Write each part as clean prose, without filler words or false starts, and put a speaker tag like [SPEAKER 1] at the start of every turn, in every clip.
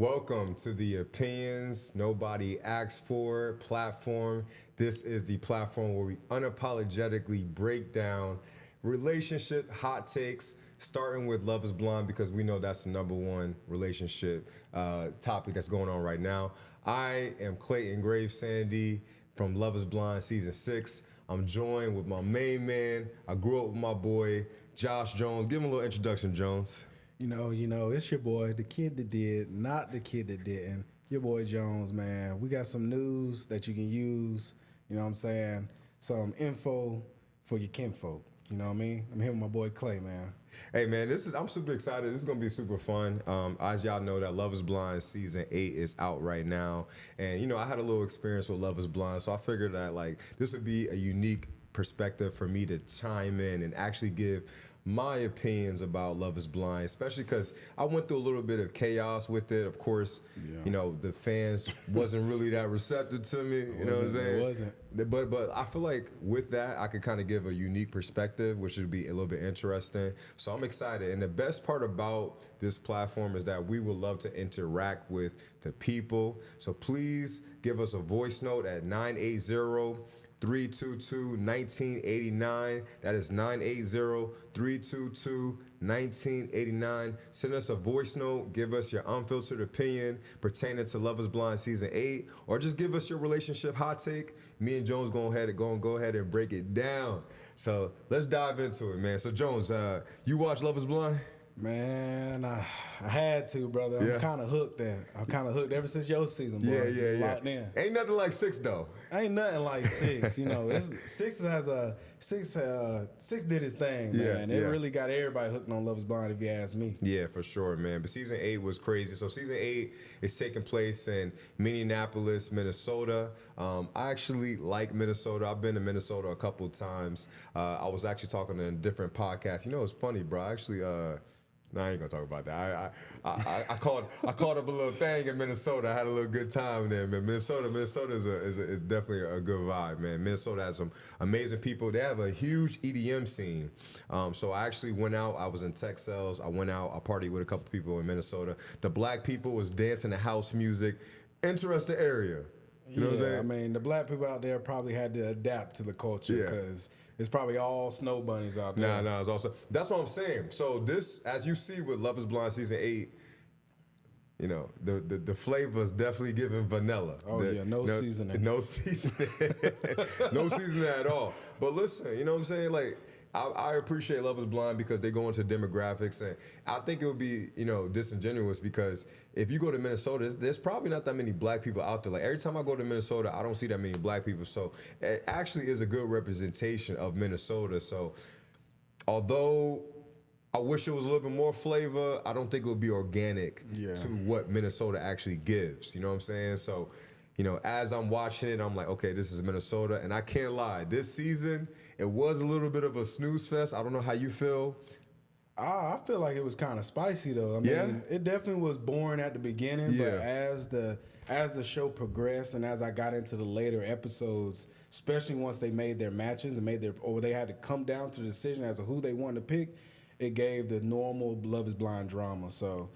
[SPEAKER 1] Welcome to the Opinions Nobody Asked For platform. This is the platform where we unapologetically break down relationship hot takes, starting with Love is Blind because we know that's the #1 relationship topic that's going on right now. I am Clayton Graves-Sandy from Love is Blind Season 6. I'm joined with my main man. I grew up with my boy, Josh Jones. Give him a little introduction, Jones.
[SPEAKER 2] You know, it's your boy, the kid that did, not the kid that didn't. Your boy Jones, man. We got some news that you can use, you know what I'm saying? Some info for your kinfolk, you know what I mean? I'm here with my boy Clay, man.
[SPEAKER 1] Hey, man, I'm super excited. This is going to be super fun. As y'all know, that Love is Blind Season 8 is out right now. And, you know, I had a little experience with Love is Blind, so I figured that, this would be a unique perspective for me to chime in and actually give my opinions about Love is Blind, especially because I went through a little bit of chaos with it. Of course, you know, the fans wasn't really that receptive to me, you know what I'm saying?
[SPEAKER 2] It wasn't.
[SPEAKER 1] But I feel like with that, I could kind of give a unique perspective, which would be a little bit interesting. So I'm excited. And the best part about this platform is that we would love to interact with the people. So please give us a voice note at 980-322-1989. That is 980-322-1989. Send us a voice note. Give us your unfiltered opinion pertaining to Love is Blind Season 8, or just give us your relationship hot take. Me and Jones go ahead and break it down. So let's dive into it, man. So Jones, you watch Love is Blind?
[SPEAKER 2] Man, I had to, brother. I'm kind of hooked ever since your season, bro.
[SPEAKER 1] Yeah.
[SPEAKER 2] Locked in.
[SPEAKER 1] Ain't nothing like 6, though.
[SPEAKER 2] Ain't nothing like 6, you know. Six did his thing, man. It really got everybody hooked on Love is Blind, if you ask me.
[SPEAKER 1] Yeah, for sure, man. But Season 8 was crazy. So Season 8 is taking place in Minneapolis, Minnesota. I actually like Minnesota. I've been to Minnesota a couple times. I was actually talking on a different podcast. You know, it's funny, bro. I actually... No, I ain't gonna talk about that. I called up a little thing in Minnesota. I had a little good time there, man. Minnesota is definitely a good vibe, man. Minnesota has some amazing people. They have a huge EDM scene. So I actually went out. I was in tech sales. I went out. I partied with a couple people in Minnesota. The black people was dancing to house music. Interesting area. You know what I'm saying?
[SPEAKER 2] I mean, the black people out there probably had to adapt to the culture because it's probably all snow bunnies out there.
[SPEAKER 1] Nah, it's also that's what I'm saying. So this, as you see with Love is Blind Season 8, you know, the flavor is definitely giving vanilla.
[SPEAKER 2] No seasoning.
[SPEAKER 1] No seasoning. No seasoning at all. But listen, you know what I'm saying? Like, I appreciate Love is Blind because they go into demographics, and I think it would be, you know, disingenuous because if you go to Minnesota, there's probably not that many black people out there. Like, every time I go to Minnesota, I don't see that many black people. So it actually is a good representation of Minnesota. So although I wish it was a little bit more flavor, I don't think it would be organic to what Minnesota actually gives. You know what I'm saying? So, you know, as I'm watching it, I'm like, okay, this is Minnesota. And I can't lie, this season, it was a little bit of a snooze fest. I don't know how you feel.
[SPEAKER 2] I feel like it was kind of spicy, though. I mean, it definitely was boring at the beginning, but as the show progressed and as I got into the later episodes, especially once they made their matches and they had to come down to the decision as to who they wanted to pick, it gave the normal Love is Blind drama. So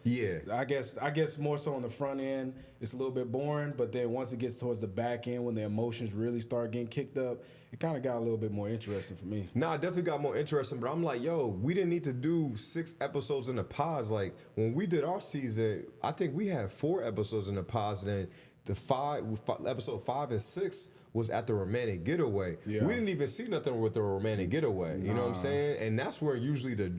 [SPEAKER 2] I guess more so on the front end, it's a little bit boring, but then once it gets towards the back end, when the emotions really start getting kicked up, it kind of got a little bit more interesting for me.
[SPEAKER 1] Nah, it definitely got more interesting, but I'm like, yo, we didn't need to do 6 episodes in the pods. Like, when we did our season, I think we had 4 episodes in the pods, and then episode 5 and 6 was at the romantic getaway. We didn't even see nothing with the romantic getaway. You know what I'm saying? And that's where usually the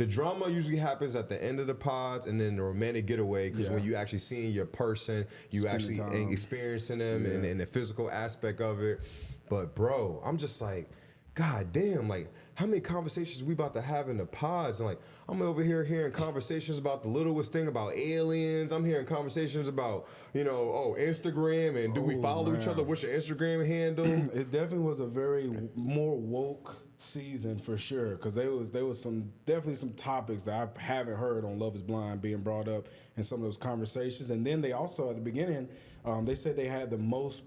[SPEAKER 1] drama usually happens at the end of the pods, and then the romantic getaway, because when you actually seeing your person, you
[SPEAKER 2] Spending
[SPEAKER 1] actually
[SPEAKER 2] time.
[SPEAKER 1] experiencing them and the physical aspect of it. But bro, I'm just like, God damn, like, how many conversations we about to have in the pods? And like, I'm over here hearing conversations about the littlest thing about aliens. I'm hearing conversations about, you know, Instagram and do we follow each other? What's your Instagram handle?
[SPEAKER 2] It definitely was a very more woke season for sure, because there was definitely some topics that I haven't heard on Love is Blind being brought up in some of those conversations. And then they also, at the beginning, they said they had the most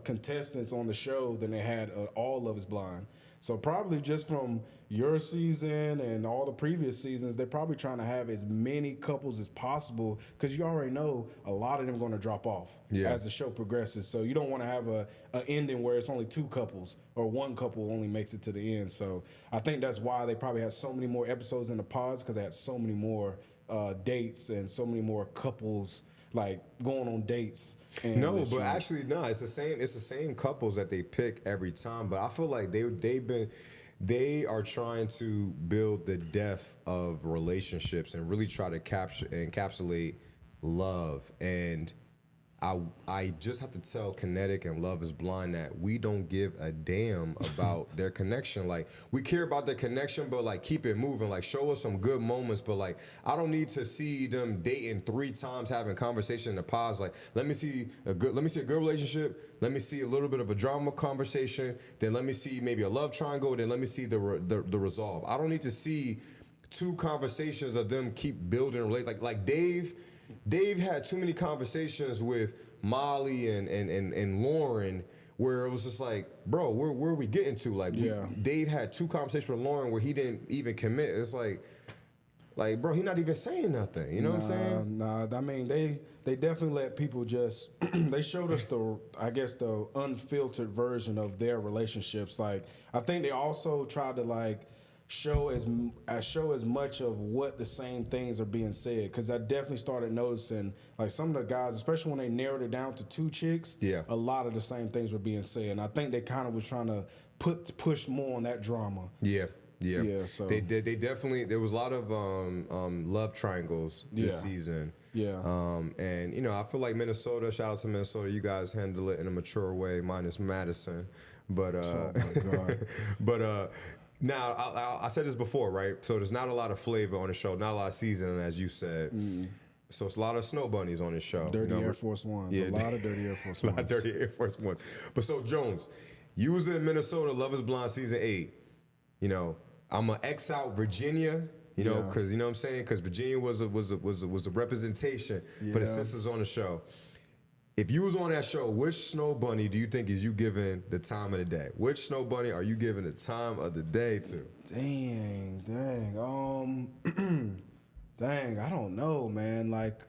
[SPEAKER 2] contestants on the show than they had all Love is Blind. So probably just from your season and all the previous seasons, they're probably trying to have as many couples as possible because you already know a lot of them are going to drop off as the show progresses. So you don't want to have an ending where it's only 2 couples or 1 couple only makes it to the end. So I think that's why they probably had so many more episodes in the pods, because they had so many more dates and so many more couples like going on dates.
[SPEAKER 1] No, but actually, no, it's the same. It's the same couples that they pick every time. But I feel like they are trying to build the depth of relationships and really try to encapsulate love. And I just have to tell Kinetic and Love is Blind that we don't give a damn about their connection. Like, we care about their connection, but like, keep it moving. Like, show us some good moments. But like, I don't need to see them dating 3 times, having conversation in the pods. Like, let me see a good relationship. Let me see a little bit of a drama conversation. Then let me see maybe a love triangle. Then let me see the resolve. I don't need to see 2 conversations of them keep building like Dave had too many conversations with Molly and Lauren where it was just like, bro, where are we getting to? Like, Dave had 2 conversations with Lauren where he didn't even commit. It's like, bro, he not even saying nothing. You know what I'm saying?
[SPEAKER 2] Nah, I mean, they definitely let people just, they showed us the unfiltered version of their relationships. Like, I think they also tried to like, show as much of what the same things are being said, because I definitely started noticing like some of the guys, especially when they narrowed it down to 2 chicks, a lot of the same things were being said, and I think they kind of was trying to push more on that drama.
[SPEAKER 1] Yeah.
[SPEAKER 2] So
[SPEAKER 1] they definitely, there was a lot of love triangles this season. And you know, I feel like Minnesota, shout out to Minnesota, you guys handle it in a mature way, minus Madison, but
[SPEAKER 2] oh my God.
[SPEAKER 1] but now, I said this before, right? So there's not a lot of flavor on the show, not a lot of seasoning, as you said. So it's a lot of snow bunnies on this show.
[SPEAKER 2] Dirty Air Force Ones. A lot of dirty Air Force Ones.
[SPEAKER 1] A lot of dirty Air Force Ones. But so, Jones, you was in Minnesota, Love is Blind Season 8. You know, I'm going to X out Virginia, you know, because, you know what I'm saying? Because Virginia was a representation for the sisters on the show. If you was on that show, which snow bunny do you think is you giving the time of the day? Which snow bunny are you giving the time of the day to?
[SPEAKER 2] Dang. Dang, I don't know, man. Like,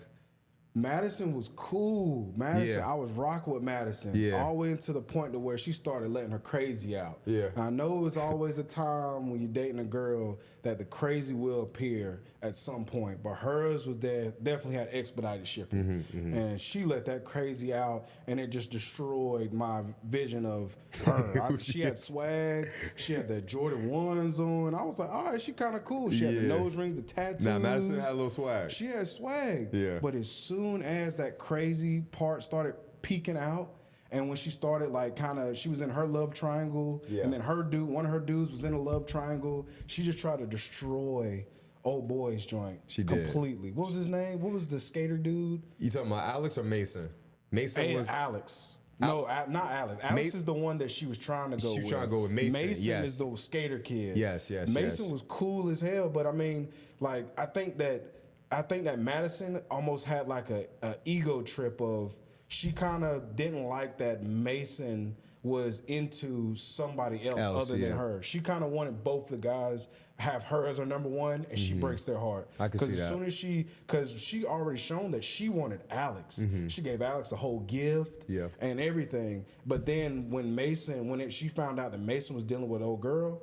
[SPEAKER 2] Madison was cool. I was rocking with Madison all the way to the point to where she started letting her crazy out. I know it's always a time when you're dating a girl that the crazy will appear at some point, but hers was definitely had expedited shipping. And she let that crazy out, and it just destroyed my vision of her. She had swag. She had the Jordan 1s on. I was like, all right, she kind of cool. She had the nose rings, the tattoos.
[SPEAKER 1] Nah, Madison had a little swag.
[SPEAKER 2] She had swag. But as soon as that crazy part started peeking out, and when she started like she was in her love triangle, and then one of her dudes was in a love triangle, she just tried to destroy old boy's joint.
[SPEAKER 1] She
[SPEAKER 2] did. Completely. What was his name? What was the skater dude?
[SPEAKER 1] You talking about Alex or Mason? Mason was
[SPEAKER 2] Alex. No, not Alex. Alex is the one that she was trying to go with.
[SPEAKER 1] She was trying to go with Mason.
[SPEAKER 2] Mason is the skater kid.
[SPEAKER 1] Yes.
[SPEAKER 2] Mason was cool as hell, but I mean, like, I think that Madison almost had like a ego trip of, she kind of didn't like that Mason was into somebody else other than her. She kind of wanted both the guys have her as her number one, and she breaks their heart.
[SPEAKER 1] I can see that.
[SPEAKER 2] Because as soon as because she already shown that she wanted Alex. She gave Alex a whole gift and everything. But then when she found out that Mason was dealing with an old girl,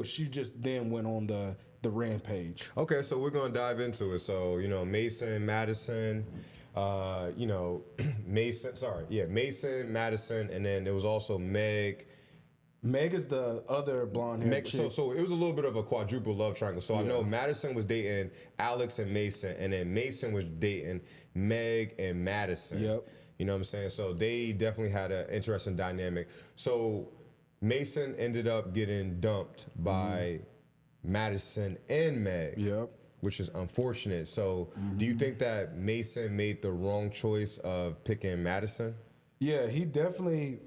[SPEAKER 2] she just then went on the rampage.
[SPEAKER 1] Okay, so we're gonna dive into it. So, you know, Mason, Madison, you know, Mason, Madison, and then there was also Meg.
[SPEAKER 2] Meg is the other blonde hair chick.
[SPEAKER 1] So it was a little bit of a quadruple love triangle. So I know Madison was dating Alex and Mason, and then Mason was dating Meg and Madison.
[SPEAKER 2] Yep.
[SPEAKER 1] You know what I'm saying? So they definitely had an interesting dynamic. So Mason ended up getting dumped by Madison and Meg. Yep. Which is unfortunate. So do you think that Mason made the wrong choice of picking Madison?
[SPEAKER 2] Yeah,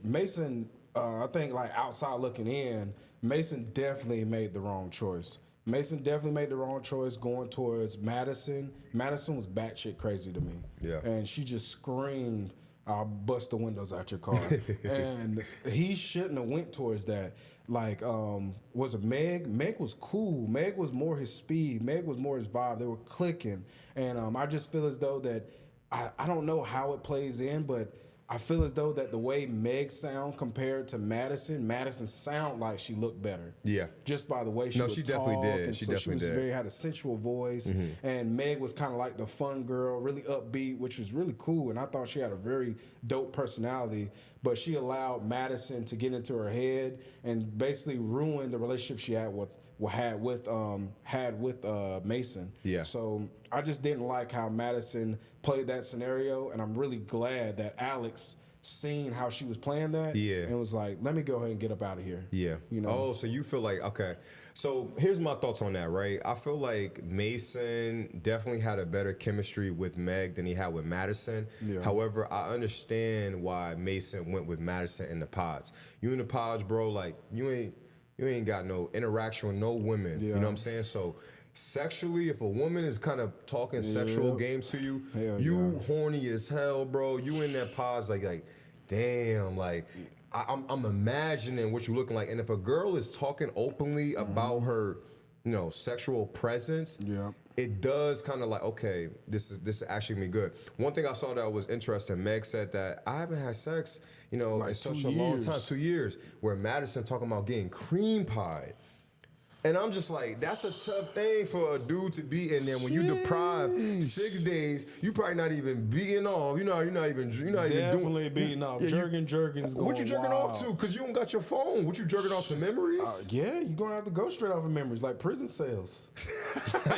[SPEAKER 2] Mason, I think, like, outside looking in, Mason definitely made the wrong choice. Mason definitely made the wrong choice going towards Madison. Madison was batshit crazy to me. Yeah. And she just screamed I'll bust the windows out your car. And he shouldn't have went towards that. Like, was it Meg? Meg was cool. Meg was more his speed. Meg was more his vibe. They were clicking. And I just feel as though that, I don't know how it plays in, but I feel as though that the way Meg sound compared to Madison sound like she looked better.
[SPEAKER 1] Yeah.
[SPEAKER 2] Just by the way she
[SPEAKER 1] No,
[SPEAKER 2] would
[SPEAKER 1] she
[SPEAKER 2] talk.
[SPEAKER 1] definitely did.
[SPEAKER 2] And
[SPEAKER 1] She
[SPEAKER 2] so
[SPEAKER 1] definitely did.
[SPEAKER 2] had a sensual voice. And Meg was kind of like the fun girl, really upbeat, which was really cool. And I thought she had a very dope personality. But she allowed Madison to get into her head and basically ruin the relationship she had with Mason.
[SPEAKER 1] Yeah.
[SPEAKER 2] So I just didn't like how Madison played that scenario, and I'm really glad that Alex seen how she was playing that.
[SPEAKER 1] Yeah.
[SPEAKER 2] And was like, let me go ahead and get up out of here.
[SPEAKER 1] Yeah.
[SPEAKER 2] You know.
[SPEAKER 1] Oh, so you feel like, okay. So here's my thoughts on that, right? I feel like Mason definitely had a better chemistry with Meg than he had with Madison.
[SPEAKER 2] Yeah.
[SPEAKER 1] However, I understand why Mason went with Madison in the pods. You in the pods, bro, like you ain't got no interaction with no women.
[SPEAKER 2] Yeah.
[SPEAKER 1] You know what I'm saying? So sexually, if a woman is kind of talking sexual games to you,
[SPEAKER 2] Hell
[SPEAKER 1] you horny as hell, bro. You in that pods like damn, like I'm imagining what you're looking like. And if a girl is talking openly about her, sexual presence, it does kind of like, okay, this is actually gonna be good. One thing I saw that was interesting, Meg said that I haven't had sex,
[SPEAKER 2] Like
[SPEAKER 1] in such
[SPEAKER 2] 2
[SPEAKER 1] a long
[SPEAKER 2] years.
[SPEAKER 1] time, 2 years, where Madison talking about getting cream pie. And I'm just like, that's a tough thing for a dude to be in there when you deprived 6 days. You probably not even beating off. You're not even
[SPEAKER 2] Definitely beating off. Jerking's going
[SPEAKER 1] What you jerking
[SPEAKER 2] wild.
[SPEAKER 1] off to? Because you don't got your phone. What you jerking off to, memories?
[SPEAKER 2] Yeah, you're gonna have to go straight off of memories, like prison cells.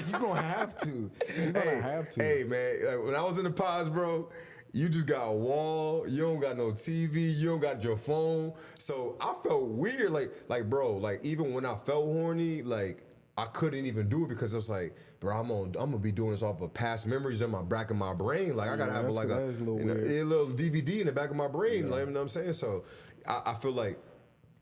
[SPEAKER 2] You're gonna have to. You're gonna have to.
[SPEAKER 1] Hey, man, like, when I was in the pods, bro, you just got a wall. You don't got no TV. You don't got your phone. So I felt weird. Like, bro, like, even when I felt horny, like, I couldn't even do it because it was like, bro, I'm gonna be doing this off of past memories in my back of my brain. Like, I gotta have like
[SPEAKER 2] that is a little
[SPEAKER 1] a
[SPEAKER 2] weird.
[SPEAKER 1] little DVD in the back of my brain. Like, you know what I'm saying? So I feel like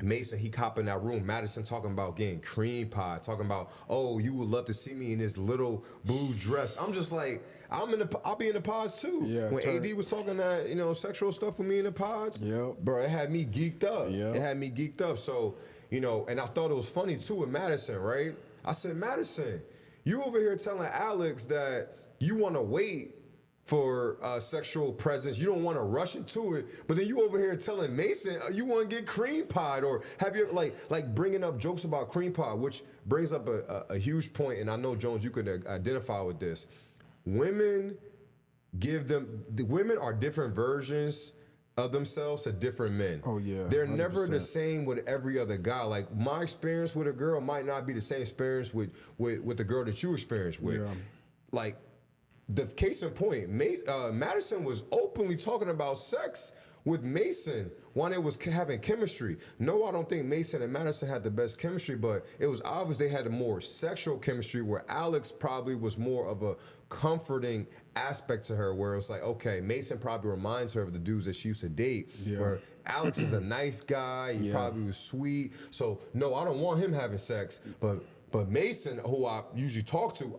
[SPEAKER 1] Mason, he cop in that room. Madison talking about getting cream pie, talking about, oh, you would love to see me in this little blue dress. I'm just like, I'll be in the pods too.
[SPEAKER 2] Yeah,
[SPEAKER 1] when AD was talking that, sexual stuff with me in the pods, bro, it had me geeked up.
[SPEAKER 2] Yep.
[SPEAKER 1] It had me geeked up. So, and I thought it was funny too with Madison, right? I said, Madison, you over here telling Alex that you want to wait for sexual presence. You don't want to rush into it, but then you over here telling Mason you want to get cream pied, or have you like bringing up jokes about cream pie, which brings up a huge point, and I know, Jones, you could identify with this. Women are different versions of themselves to different men.
[SPEAKER 2] Oh, yeah,
[SPEAKER 1] They're never
[SPEAKER 2] 100%.
[SPEAKER 1] the same with every other guy. Like, my experience with a girl might not be the same experience with the girl that you experienced with.
[SPEAKER 2] Yeah.
[SPEAKER 1] Like, the case in point, Madison was openly talking about sex with Mason when they was having chemistry. No, I don't think Mason and Madison had the best chemistry, but it was obvious they had a more sexual chemistry, where Alex probably was more of a comforting aspect to her, where it was like, okay, Mason probably reminds her of the dudes that she used to date, where Alex is a nice guy, he probably was sweet. So no, I don't want him having sex, but Mason, who I usually talk to,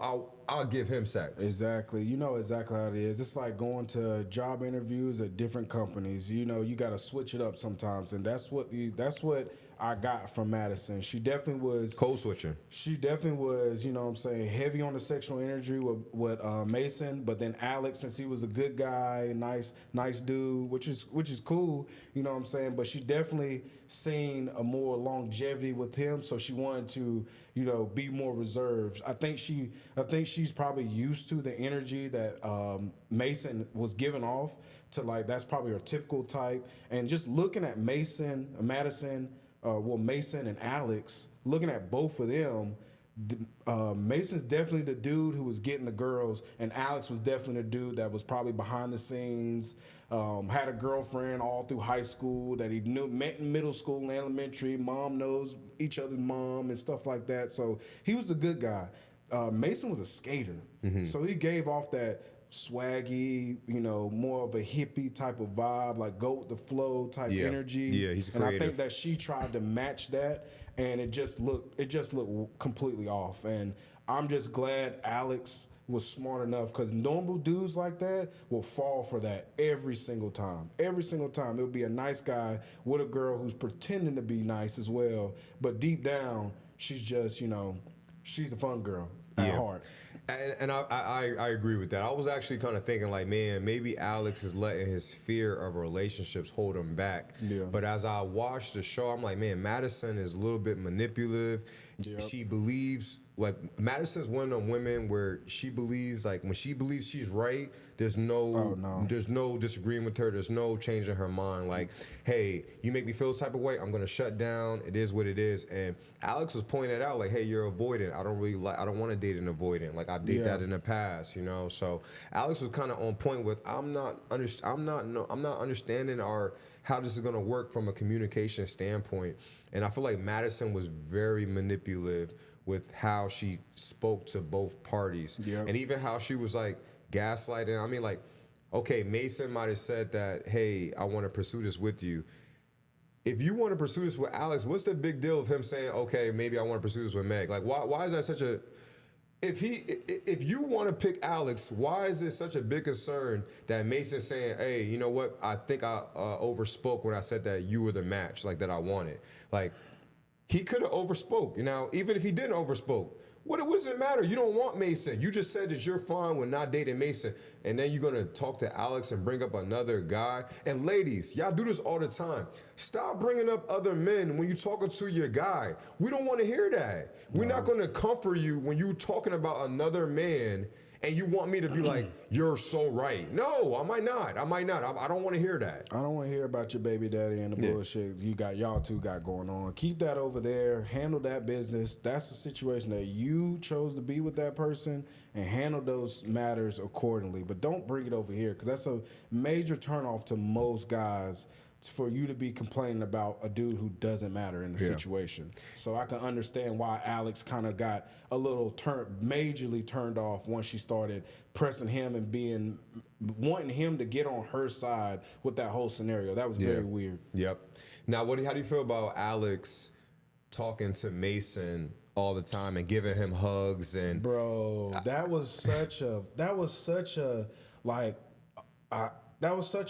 [SPEAKER 1] I'll give him sex.
[SPEAKER 2] Exactly. You know exactly how it is. It's like going to job interviews at different companies. You got to switch it up sometimes, and that's what I got from Madison. She definitely was
[SPEAKER 1] code switching.
[SPEAKER 2] She definitely was, heavy on the sexual energy with Mason, but then Alex, since he was a good guy, nice dude, which is cool, but she definitely seen a more longevity with him, so she wanted to, be more reserved. I think she's probably used to the energy that Mason was giving off to, like, that's probably her typical type. And just looking at Madison and Alex, looking at both of them, Mason's definitely the dude who was getting the girls, and Alex was definitely the dude that was probably behind the scenes, had a girlfriend all through high school that he met in middle school and elementary. Mom knows each other's mom and stuff like that. So he was a good guy. Mason was a skater, so he gave off that swaggy, more of a hippie type of vibe, like go with the flow type energy.
[SPEAKER 1] Yeah, he's creative.
[SPEAKER 2] And I think that she tried to match that, and it just looked completely off. And I'm just glad Alex was smart enough, because normal dudes like that will fall for that every single time. Every single time. It'll be a nice guy with a girl who's pretending to be nice as well, but deep down, she's just, she's a fun girl at heart.
[SPEAKER 1] And I agree with that. I was actually kind of thinking like, man, maybe Alex is letting his fear of relationships hold him back.
[SPEAKER 2] Yeah.
[SPEAKER 1] But as I watched the show, I'm like, man, Madison is a little bit manipulative.
[SPEAKER 2] Yep.
[SPEAKER 1] She believes, like, Madison's one of them women where she believes, like, when she believes she's right, there's no disagreeing with her. There's no changing her mind. Like, hey, you make me feel this type of way, I'm gonna shut down. It is what it is. And Alex was pointing it out, like, hey, you're avoidant. I don't want to date an avoidant. Like, I did that in the past, So Alex was kind of on point with, I'm not understanding how this is gonna work from a communication standpoint. And I feel like Madison was very manipulative with how she spoke to both parties.
[SPEAKER 2] Yep.
[SPEAKER 1] And even how she was like gaslighting. I mean, like, okay, Mason might have said that, hey, I want to pursue this with you. If you want to pursue this with Alex, what's the big deal of him saying, okay, maybe I want to pursue this with Meg? Like, why is that such a... If you want to pick Alex, why is it such a big concern that Mason's saying, hey, you know what? I think I overspoke when I said that you were the match, like, that I wanted. Like, he could have overspoke. Even if he didn't overspoke, what does it matter? You don't want Mason. You just said that you're fine with not dating Mason. And then you're going to talk to Alex and bring up another guy. And ladies, y'all do this all the time. Stop bringing up other men when you're talking to your guy. We don't want to hear that. We're not going to comfort you when you're talking about another man and you want me to be like, you're so right. No, I might not. I don't want to hear that.
[SPEAKER 2] I don't want to hear about your baby daddy and the bullshit y'all two got going on. Keep that over there. Handle that business. That's the situation that you chose to be with that person, and handle those matters accordingly. But don't bring it over here, because that's a major turnoff to most guys, for you to be complaining about a dude who doesn't matter in the situation. So I can understand why Alex kind of got a little majorly turned off once she started pressing him and wanting him to get on her side with that whole scenario. That was very weird.
[SPEAKER 1] Yep. Now, how do you feel about Alex talking to Mason all the time and giving him hugs? And
[SPEAKER 2] bro, that was such a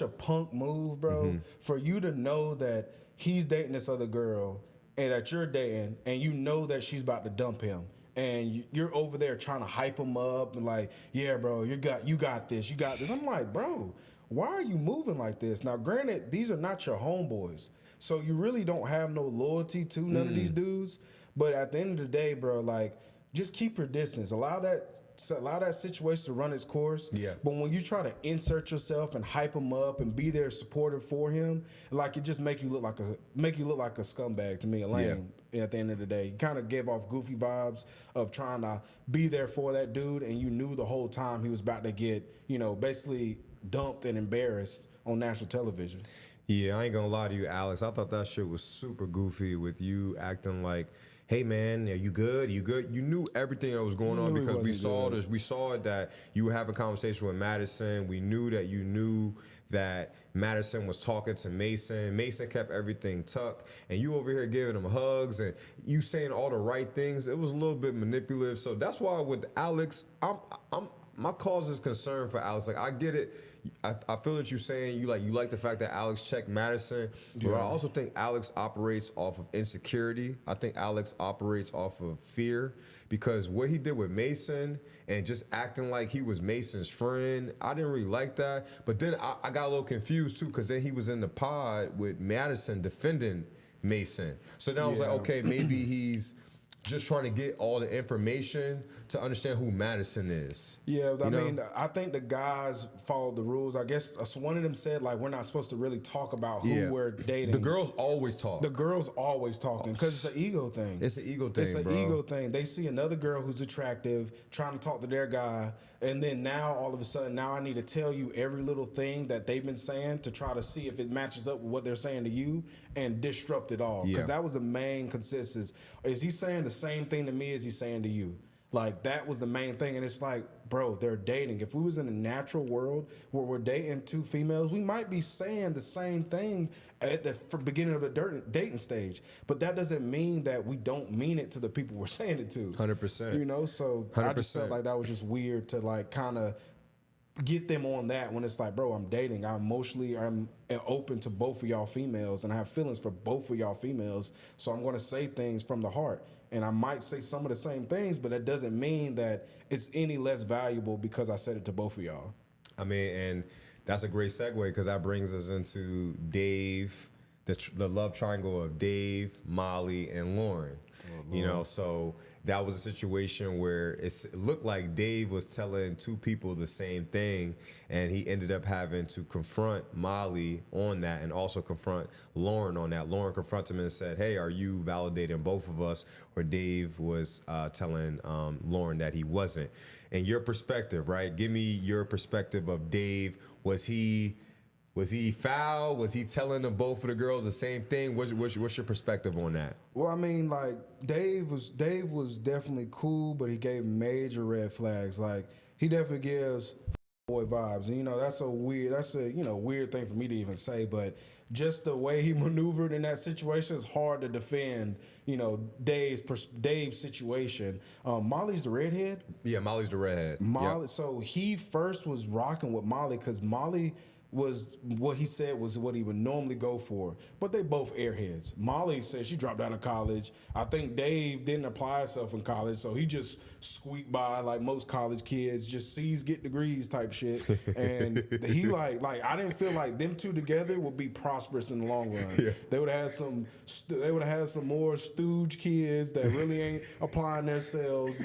[SPEAKER 2] punk move, bro. Mm-hmm. For you to know that he's dating this other girl and that you're dating, and you know that she's about to dump him, and you're over there trying to hype him up and like, yeah, bro, you got this. I'm like, bro, why are you moving like this? Now, granted, these are not your homeboys, so you really don't have no loyalty to none of these dudes. But at the end of the day, bro, like, just keep your distance. Allow that situation to run its course.
[SPEAKER 1] Yeah.
[SPEAKER 2] But when you try to insert yourself and hype him up and be there supportive for him, like, it just make you look like a scumbag to me, a lame. At the end of the day, you kind of gave off goofy vibes of trying to be there for that dude, and you knew the whole time he was about to get, basically dumped and embarrassed on national television.
[SPEAKER 1] Yeah, I ain't gonna lie to you, Alex. I thought that shit was super goofy with you acting like, hey man, are you good? You good? You knew everything that was going on because we saw this. We saw that you were having a conversation with Madison. We knew that you knew that Madison was talking to Mason. Mason kept everything tucked, and you over here giving him hugs and you saying all the right things. It was a little bit manipulative. So that's why with Alex, my cause is concern for Alex. Like, I get it. I feel that you're saying you like the fact that Alex checked Madison, but I also think Alex operates off of insecurity. I think Alex operates off of fear, because what he did with Mason and just acting like he was Mason's friend, I didn't really like that. But then I got a little confused too, because then he was in the pod with Madison defending Mason. So now I was like, okay, maybe he's just trying to get all the information to understand who Madison is.
[SPEAKER 2] Yeah, I mean, I think the guys followed the rules. I guess one of them said, like, we're not supposed to really talk about who we're dating.
[SPEAKER 1] The girls always talk.
[SPEAKER 2] The girls always talking, because it's an ego thing.
[SPEAKER 1] It's an ego thing,
[SPEAKER 2] It's an ego thing. They see another girl who's attractive trying to talk to their guy, and then now all of a sudden, now I need to tell you every little thing that they've been saying to try to see if it matches up with what they're saying to you and disrupt it all. Because that was the main consensus. Is he saying the same thing to me as he's saying to you? Like, that was the main thing. And it's like, bro, they're dating. If we was in a natural world where we're dating two females, we might be saying the same thing at the beginning of the dating stage. But that doesn't mean that we don't mean it to the people we're saying it to.
[SPEAKER 1] 100%.
[SPEAKER 2] You know, so
[SPEAKER 1] 100%.
[SPEAKER 2] I just felt like that was just weird to like kind of get them on that when it's like, bro, I'm dating. I'm open to both of y'all females, and I have feelings for both of y'all females. So I'm going to say things from the heart, and I might say some of the same things, but that doesn't mean that it's any less valuable because I said it to both of y'all.
[SPEAKER 1] I mean, and that's a great segue because that brings us into Dave, the love triangle of Dave, Molly, and Lauren. Oh, you know, so that was a situation where it looked like Dave was telling two people the same thing, and he ended up having to confront Molly on that and also confront Lauren on that. Lauren confronted him and said, hey, are you validating both of us? Or Dave was telling Lauren that he wasn't. And your perspective, right? Give me your perspective of Dave. Was he foul? Was he telling the both of the girls the same thing? What's your perspective on that?
[SPEAKER 2] Well, I mean, like Dave was definitely cool, but he gave major red flags. Like he definitely gives boy vibes, and you know that's a weird thing for me to even say, but just the way he maneuvered in that situation is hard to defend. You know, Dave's situation. Molly's the redhead.
[SPEAKER 1] Yeah, Molly's the redhead.
[SPEAKER 2] Molly.
[SPEAKER 1] Yep.
[SPEAKER 2] So he first was rocking with Molly because Molly was what he said was what he would normally go for. But they both airheads. Molly said she dropped out of college. I think Dave didn't apply himself in college, so he just squeaked by like most college kids, just C's get degrees type shit. And he like I didn't feel like them two together would be prosperous in the long run. Yeah. They would have had some more stooge kids that really ain't applying themselves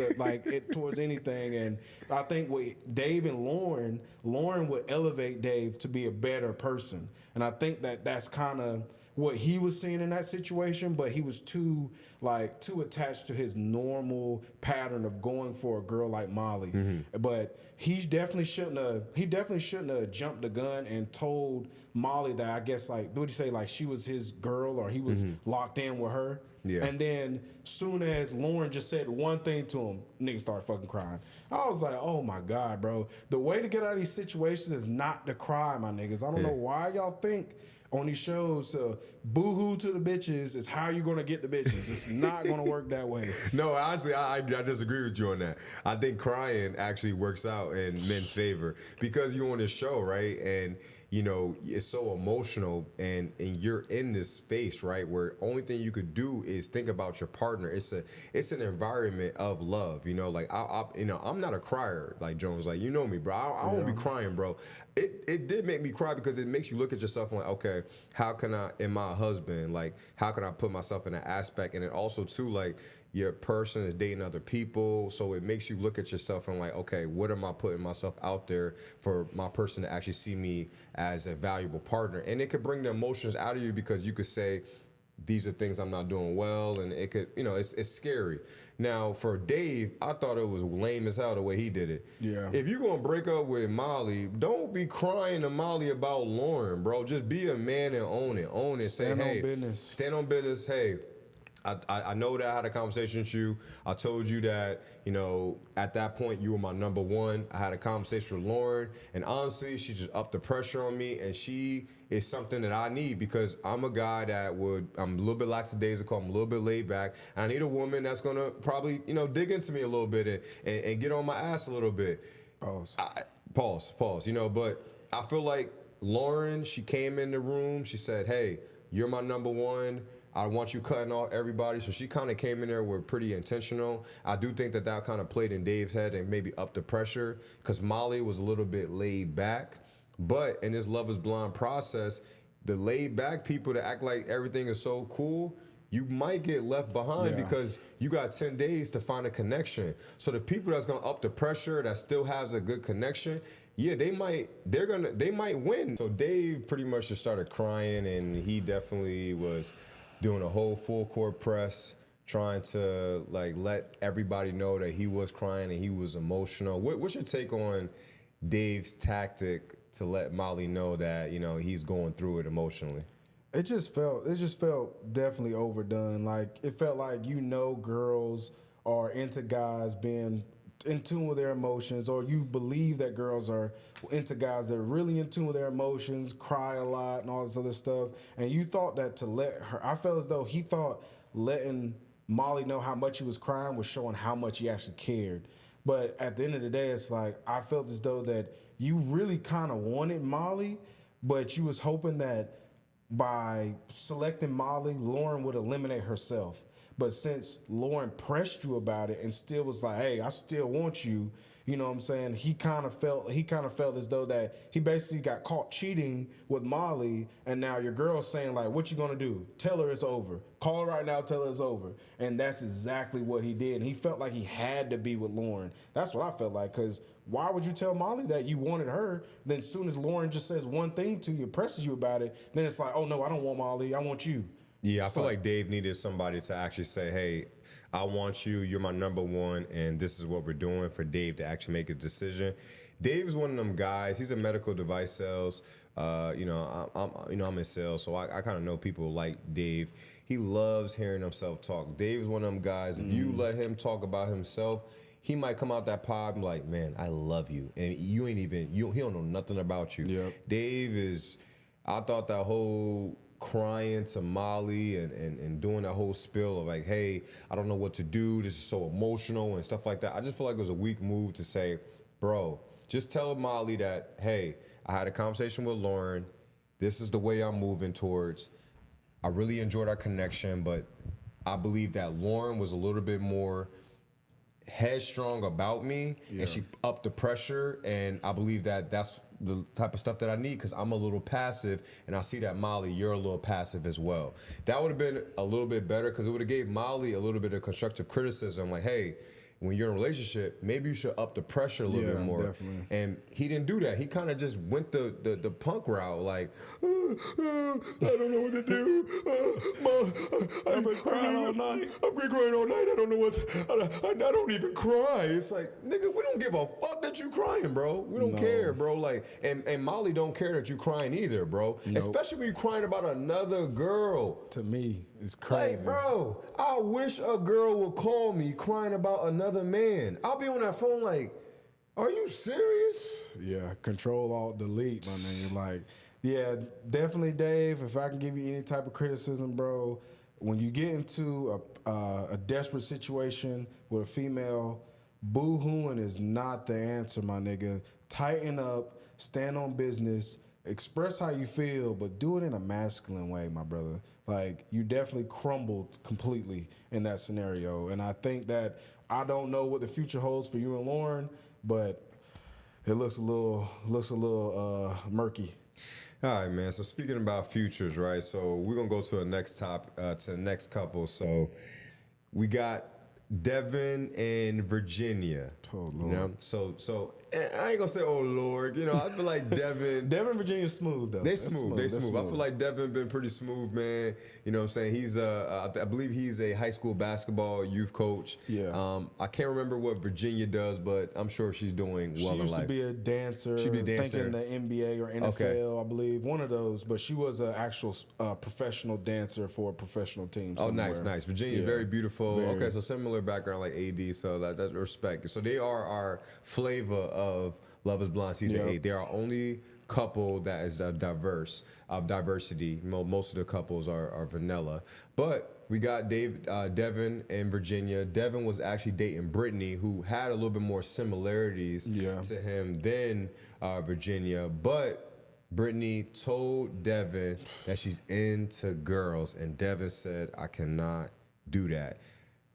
[SPEAKER 2] towards anything. And I think with Dave and Lauren would elevate Dave to be a better person. And I think that's kind of what he was seeing in that situation, but he was too attached to his normal pattern of going for a girl like Molly. Mm-hmm. But he definitely shouldn't have jumped the gun and told Molly that, I guess, like, what did he say, like she was his girl or he was locked in with her. Yeah. And then soon as Lauren just said one thing to him, niggas started fucking crying. I was like, oh my God, bro. The way to get out of these situations is not to cry, my niggas. I don't know why y'all think on these shows, boo-hoo to the bitches is how you're going to get the bitches. It's not going to work that way.
[SPEAKER 1] No, honestly, I disagree with you on that. I think crying actually works out in men's favor because you're on this show, right? And, you know, it's so emotional and you're in this space, right, where only thing you could do is think about your partner. It's an environment of love, you know, like I'm not a crier like Jones, like, you know me, bro. I won't be crying, bro. It did make me cry because it makes you look at yourself and like, okay, how can I, in my husband, like, how can I put myself in that aspect? And then also too, like, your person is dating other people, so it makes you look at yourself and like, okay, what am I putting myself out there for my person to actually see me as a valuable partner? And it could bring the emotions out of you because you could say, these are things I'm not doing well, and it could, you know, it's scary. Now, for Dave, I thought it was lame as hell the way he did it. Yeah. If you're gonna break up with Molly, don't be crying to Molly about Lauren, bro. Just be a man and own it. Own it. Say, hey, stand on business. Hey, I know that I had a conversation with you. I told you that, you know, at that point you were my number one. I had a conversation with Lauren, and honestly, she just upped the pressure on me, and she is something that I need because I'm a guy that I'm a little bit lackadaisical, I'm a little bit laid back. And I need a woman that's gonna probably, you know, dig into me a little bit and get on my ass a little bit. Pause. You know, but I feel like Lauren, she came in the room, she said, hey, you're my number one. I want you cutting off everybody. So she kind of came in there with pretty intentional. I do think that kind of played in Dave's head and maybe upped the pressure because Molly was a little bit laid back. But in this Love is Blind process, the laid back people that act like everything is so cool, you might get left behind because you got 10 days to find a connection. So the people that's gonna up the pressure that still has a good connection, yeah, they might win. So Dave pretty much just started crying, and he definitely was doing a whole full court press, trying to like let everybody know that he was crying and he was emotional. What's your take on Dave's tactic to let Molly know that, you know, he's going through it emotionally?
[SPEAKER 2] It just felt definitely overdone. Like it felt like, you know, girls are into guys being in tune with their emotions, or you believe that girls are into guys that are really in tune with their emotions, cry a lot, and all this other stuff, and you thought that to let her, I felt as though he thought letting Molly know how much he was crying was showing how much he actually cared. But at the end of the day, it's like I felt as though that you really kind of wanted Molly, but you was hoping that by selecting Molly, Lauren would eliminate herself. But since Lauren pressed you about it and still was like, hey, I still want you, you know what I'm saying? He kind of felt as though that he basically got caught cheating with Molly, and now your girl's saying like, what you gonna do? Tell her it's over. Call her right now, tell her it's over. And that's exactly what he did. And he felt like he had to be with Lauren. That's what I felt like, because why would you tell Molly that you wanted her? Then as soon as Lauren just says one thing to you, presses you about it, then it's like, oh no, I don't want Molly, I want you.
[SPEAKER 1] Yeah, I feel like Dave needed somebody to actually say, hey, I want you, you're my number one, and this is what we're doing, for Dave to actually make a decision. Dave is one of them guys, he's a medical device sales. I'm in sales, so I kind of know people like Dave. He loves hearing himself talk. Dave is one of them guys, if you let him talk about himself, he might come out that pod and be like, man, I love you. And he don't know nothing about you.
[SPEAKER 2] Yep.
[SPEAKER 1] Dave is, I thought that whole crying to Molly and doing that whole spiel of like, hey, I don't know what to do, this is so emotional and stuff like that. I just feel like it was a weak move to say, bro, just tell Molly that, hey, I had a conversation with Lauren, this is the way I'm moving towards. I really enjoyed our connection, but I believe that Lauren was a little bit more headstrong about me, and she upped the pressure, and I believe that that's the type of stuff that I need, because I'm a little passive, and I see that, Molly, you're a little passive as well. That would have been a little bit better, because it would have gave Molly a little bit of constructive criticism, like, hey, when you're in a relationship, maybe you should up the pressure a little bit more.
[SPEAKER 2] Definitely.
[SPEAKER 1] And he didn't do that. He kind of just went the punk route, like, I don't know what to do. I've been crying all night. I've been crying all night. I don't know what. I don't even cry. It's like, nigga, we don't give a fuck that you crying, bro. We don't care, bro. Like, and Molly don't care that you crying either, bro. Nope. Especially when you crying about another girl.
[SPEAKER 2] To me, it's crazy.
[SPEAKER 1] Like, bro, I wish a girl would call me crying about another man. I'll be on that phone like, are you serious?
[SPEAKER 2] Yeah, Control Alt Delete, my nigga. Like, yeah, definitely, Dave. If I can give you any type of criticism, bro, when you get into a desperate situation with a female, boo-hooing is not the answer, my nigga. Tighten up, stand on business, express how you feel, but do it in a masculine way, my brother. Like, you definitely crumbled completely in that scenario, and I think that I don't know what the future holds for you and Lauren, but it looks a little murky.
[SPEAKER 1] All right, man. So speaking about futures, right? So we're gonna go to the next to the next couple. So we got Devin and Virginia.
[SPEAKER 2] Oh Lord.
[SPEAKER 1] You know? So I ain't gonna say oh Lord. You know, I feel like Devin.
[SPEAKER 2] Devin, Virginia's smooth though.
[SPEAKER 1] They smooth. I feel like Devin been pretty smooth, man. You know what I'm saying? He's I believe he's a high school basketball youth coach.
[SPEAKER 2] Yeah.
[SPEAKER 1] I can't remember what Virginia does, but I'm sure she's doing well in life.
[SPEAKER 2] She used to be a dancer.
[SPEAKER 1] She'd be a dancer.
[SPEAKER 2] Thinking the NBA or NFL, I believe, one of those. But she was an actual professional dancer for a professional team.
[SPEAKER 1] Oh,
[SPEAKER 2] somewhere.
[SPEAKER 1] nice. Virginia, very beautiful. Very. Okay, so similar background like AD, so that respect. So they are our flavor of Love Is Blind season 8. They are our only couple that is diversity. Most of the couples are vanilla, but we got Devin and Virginia. Devin was actually dating Brittany, who had a little bit more similarities to him than Virginia, but Brittany told Devin that she's into girls, and Devin said, I cannot do that.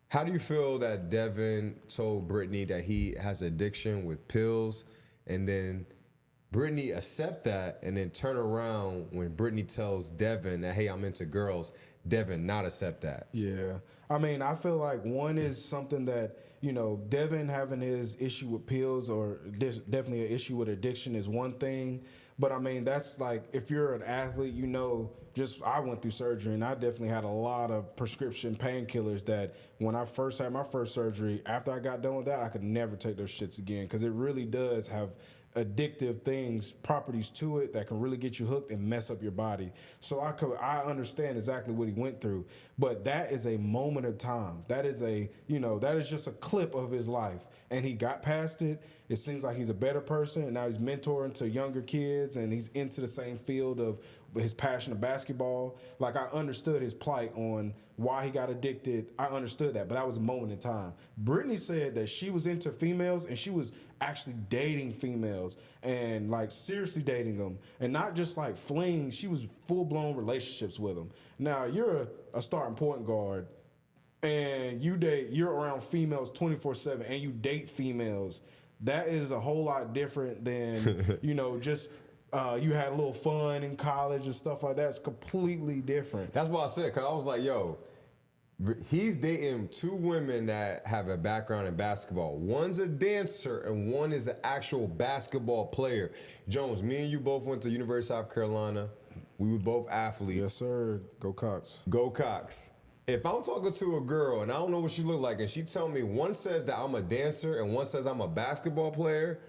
[SPEAKER 1] How do you feel that Devin told Brittany that he has addiction with pills, and then Brittany accept that, and then turn around when Brittany tells Devin that, hey, I'm into girls, Devin not accept that?
[SPEAKER 2] Yeah. I mean, I feel like one is something that, you know, Devin having his issue with pills or definitely an issue with addiction is one thing. But I mean, that's like, if you're an athlete, you know, I went through surgery and I definitely had a lot of prescription painkillers that when I first had my first surgery, after I got done with that, I could never take those shits again, because it really does have addictive properties to it that can really get you hooked and mess up your body. So I understand exactly what he went through, but that is a moment of time. That is that is just a clip of his life, and he got past it. It seems like he's a better person, and now he's mentoring to younger kids, and he's into the same field of his passion of basketball. Like, I understood his plight on why he got addicted. I understood that, but that was a moment in time. Brittany said that she was into females, and she was actually dating females and like seriously dating them, and not just like fling. She was full-blown relationships with them. Now, you're a starting point guard, and you're around females 24/7, and you date females. That is a whole lot different than just you had a little fun in college and stuff like that. It's completely different.
[SPEAKER 1] That's what I said, because I was like, yo, he's dating two women that have a background in basketball. One's a dancer and one is an actual basketball player. Jones, me and you both went to University of South Carolina. We were both athletes.
[SPEAKER 2] Yes, sir. Go Cox.
[SPEAKER 1] Go Cox. If I'm talking to a girl and I don't know what she look like, and she tell me one says that I'm a dancer and one says I'm a basketball player,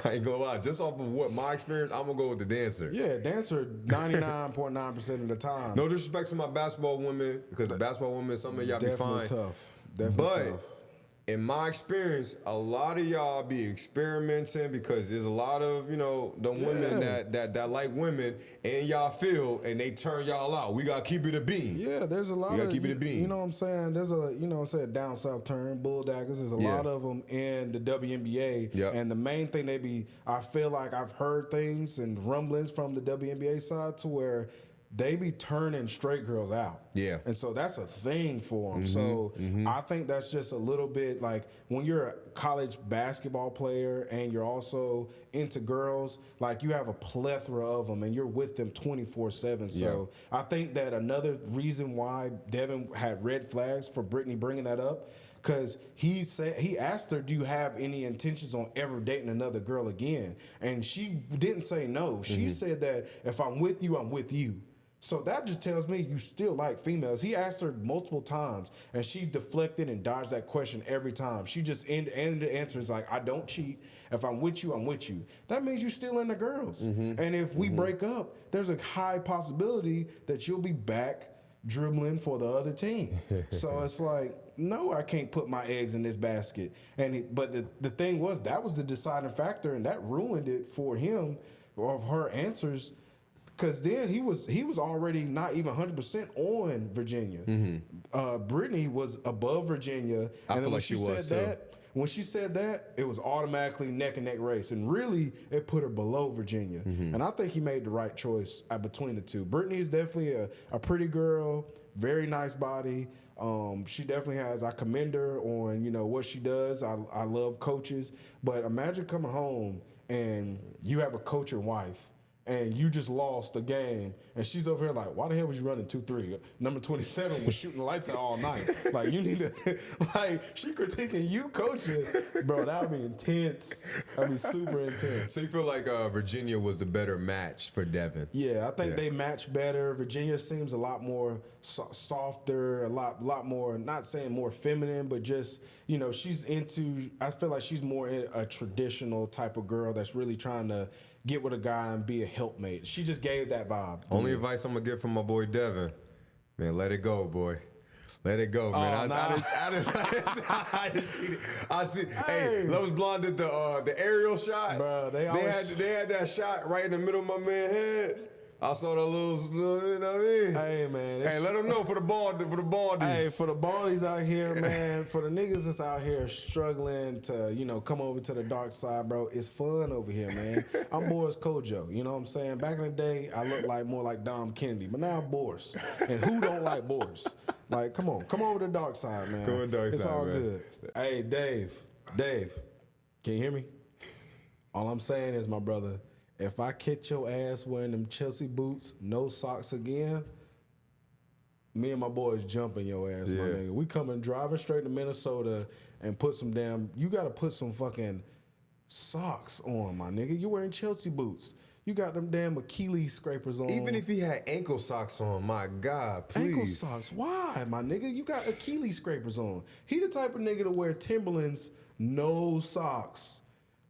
[SPEAKER 1] I ain't gonna lie. Just off of what my experience, I'm gonna go with the dancer.
[SPEAKER 2] Yeah, dancer 99.9% of the time.
[SPEAKER 1] No disrespect to my basketball women, because the basketball women, some of y'all be fine.
[SPEAKER 2] Definitely tough.
[SPEAKER 1] In my experience, a lot of y'all be experimenting because there's a lot of, the women that like women in y'all field, and they turn y'all out. We got to keep it a beam.
[SPEAKER 2] Yeah, there's a lot
[SPEAKER 1] we gotta keep it a beam.
[SPEAKER 2] You know what I'm saying? There's a down south turn, bulldaggers. There's a lot of them in the WNBA.
[SPEAKER 1] Yep.
[SPEAKER 2] And the main thing I feel like I've heard things and rumblings from the WNBA side to where they be turning straight girls out.
[SPEAKER 1] Yeah.
[SPEAKER 2] And so that's a thing for them. So I think that's just a little bit like when you're a college basketball player and you're also into girls, like you have a plethora of them and you're with them 24/7. So I think that another reason why Devin had red flags for Brittany bringing that up, because he asked her, do you have any intentions on ever dating another girl again? And she didn't say no. She said that if I'm with you, I'm with you. So that just tells me you still like females. He asked her multiple times, and she deflected and dodged that question every time. She just ended the answer is like, I don't cheat. If I'm with you, I'm with you. That means you're still into girls. And if we break up, there's a high possibility that you'll be back dribbling for the other team. So it's like, no, I can't put my eggs in this basket. But the thing was, that was the deciding factor, and that ruined it for him, of her answers. Because then he was already not even 100% on Virginia. Brittany was above Virginia.
[SPEAKER 1] I feel like she was too.
[SPEAKER 2] When she said that, it was automatically neck and neck race. And really, it put her below Virginia. And I think he made the right choice between the two. Brittany is definitely a pretty girl, very nice body. She definitely has, I commend her on, what she does. I love coaches. But imagine coming home and you have a coach and wife, and you just lost the game, and she's over here like, why the hell was you running 2-3? Number 27 was shooting the lights out all night. Like, you need to, she critiquing you coaching. Bro, that would be intense. That would be super intense.
[SPEAKER 1] So you feel like Virginia was the better match for Devin?
[SPEAKER 2] Yeah, I think they match better. Virginia seems a lot more softer, a lot more, not saying more feminine, but just, I feel like she's more a traditional type of girl that's really trying to get with a guy and be a helpmate. She just gave that vibe.
[SPEAKER 1] Only advice I'm gonna get from my boy Devin, man, let it go, boy. Let it go, man. I just seen it. I see. Hey, Lowe's Blonde did the aerial shot.
[SPEAKER 2] Bro, they
[SPEAKER 1] had that shot right in the middle of my man's head. I saw the little, you know what I mean?
[SPEAKER 2] Hey, man.
[SPEAKER 1] Hey, let them know for the baldies.
[SPEAKER 2] Hey, for the baldies out here, man, for the niggas that's out here struggling to, come over to the dark side, bro, it's fun over here, man. I'm Boris Kojo, you know what I'm saying? Back in the day, I looked more like Dom Kennedy, but now I'm Boris. And who don't like Boris? Like, come over to the dark side, man.
[SPEAKER 1] Come over to the dark
[SPEAKER 2] it's
[SPEAKER 1] side,
[SPEAKER 2] all
[SPEAKER 1] man.
[SPEAKER 2] good. Hey, Dave, can you hear me? All I'm saying is, my brother, if I catch your ass wearing them Chelsea boots, no socks again, me and my boys jumping your ass, my nigga. We coming driving straight to Minnesota and you got to put some fucking socks on, my nigga. You wearing Chelsea boots. You got them damn Achilles scrapers on.
[SPEAKER 1] Even if he had ankle socks on, my God, please.
[SPEAKER 2] Ankle socks? Why, my nigga? You got Achilles scrapers on. He the type of nigga to wear Timberlands, no socks.